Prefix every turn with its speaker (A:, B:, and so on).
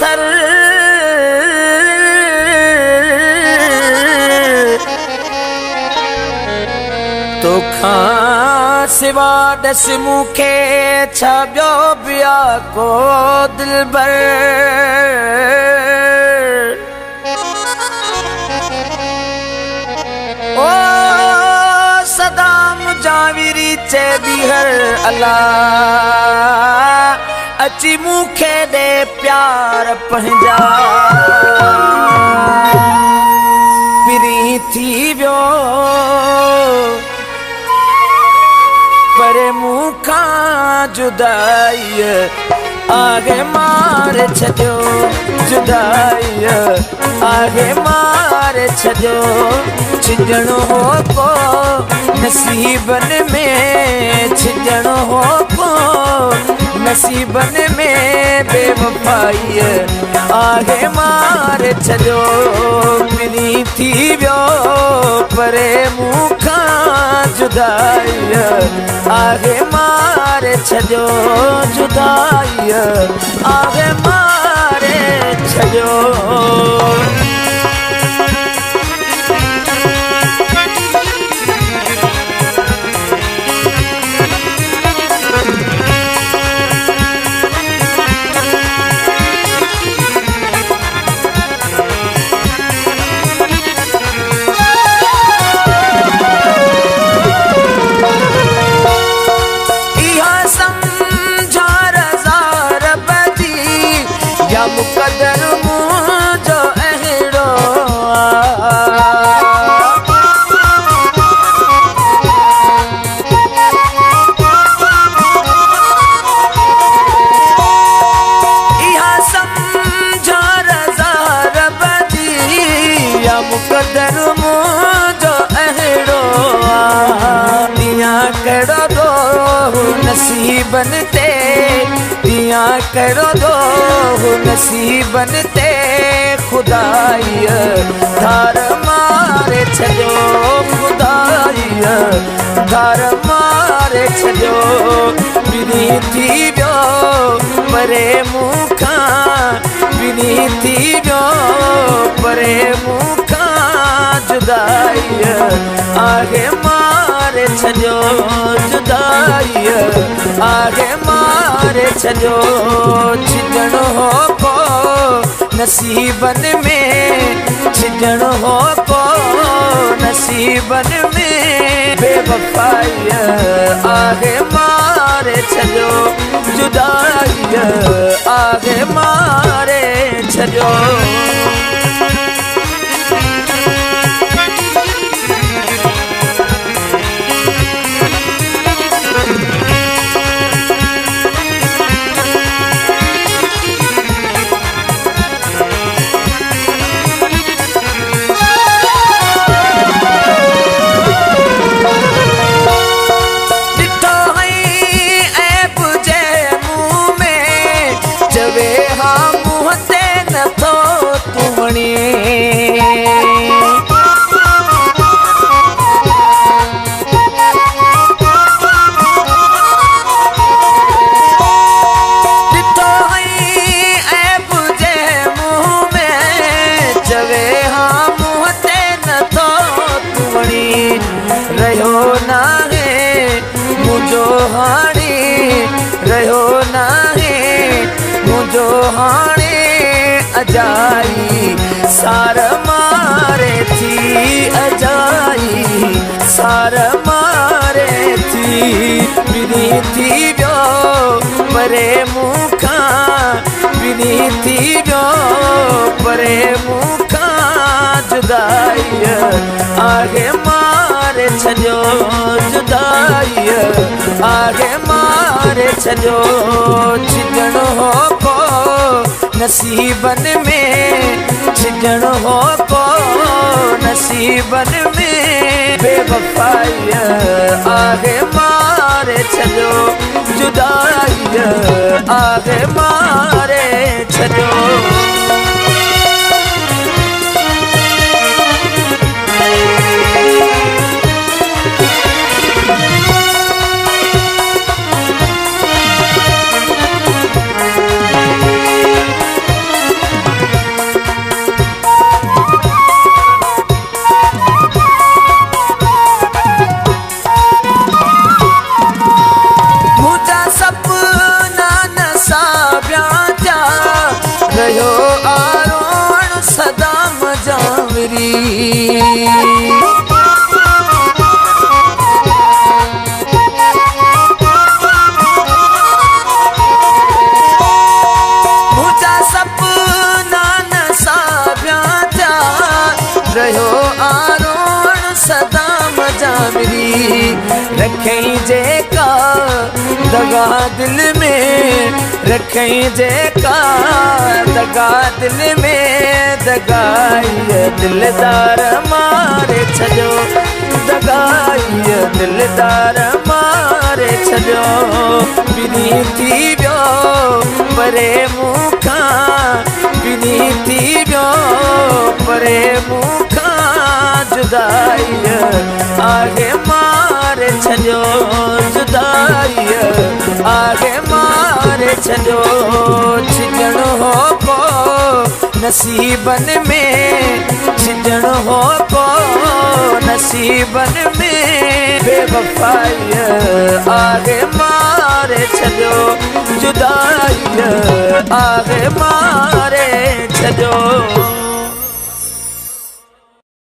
A: पत्थर तोखा सिवा दस मूंखे छा ॿियो ॿिया को दिलबर ओ सदाम जाविरी चे बीहर अल्लाह अची मूंखे दे प्यार पंहिंजा पिरी थी वियो पर मूंखां जुदाई आगे मार छॾियो जुदाई आगे मार छॾियो छिॼणो हो को नसीबन में छिॼणो हो को नसीबन में बेवफाई आगे मार छॾियो मिली थी वियो पर मूंखां जुदाई आगे मार छॾियो जुदाई आगे मार छॾियो मुक़दर मुंहिंजो अहिड़ो इहा सम्झो रज़ा रब जी या मुक़दर मुंहिंजो अहिड़ो ॾींहुं कहिड़ो दो नसीबन ते ॾींहुं कहिड़ो दो नसीबन ते खुदाई धार मारे छॾियो खुदाई धार मारे छॾियो विनी थी वियो परे मूंखां विनी थी वियो परे मूंखां जुदाई आगे मारे छॾियो जुदाई आगे मारे छॾियो छिॼणो हो को नसीबन में छिॼणो हो को नसीबन में बेवफाई आगे मारे छॾियो जुदाई आगे मारे छॾियो रहियो नाहे मुंहिंजो हाणे अजाई सार मारे थी अजाई सार मारे थी विनी थी वियो परे मूंखां विनी थी वियो परे मूंखां जुदाई आगे मारे छॾियो जुदाई आगे मारे छॾियो छिॼणो हो को नसीबन में छिॼणो हो को नसीबन में बेवफाई आगे मारे छॾियो जुदाई आगे मारे छॾियो रखई जेका दगा दिल में रखई जेका दगा दिल में दगाई दिलदार मारे छजो दगाई दिलदार मारे छजो बिनी थी वियो परे मुखा बिनी थी वियो परे मुखा जुदाई आगे मारे छजो जुदाई आगे मारे छजो छिजण हो को नसीबन में छिजण हो को नसीबन में बेवफाई आगे मारे छजो जुदाई आगे मारे छजो।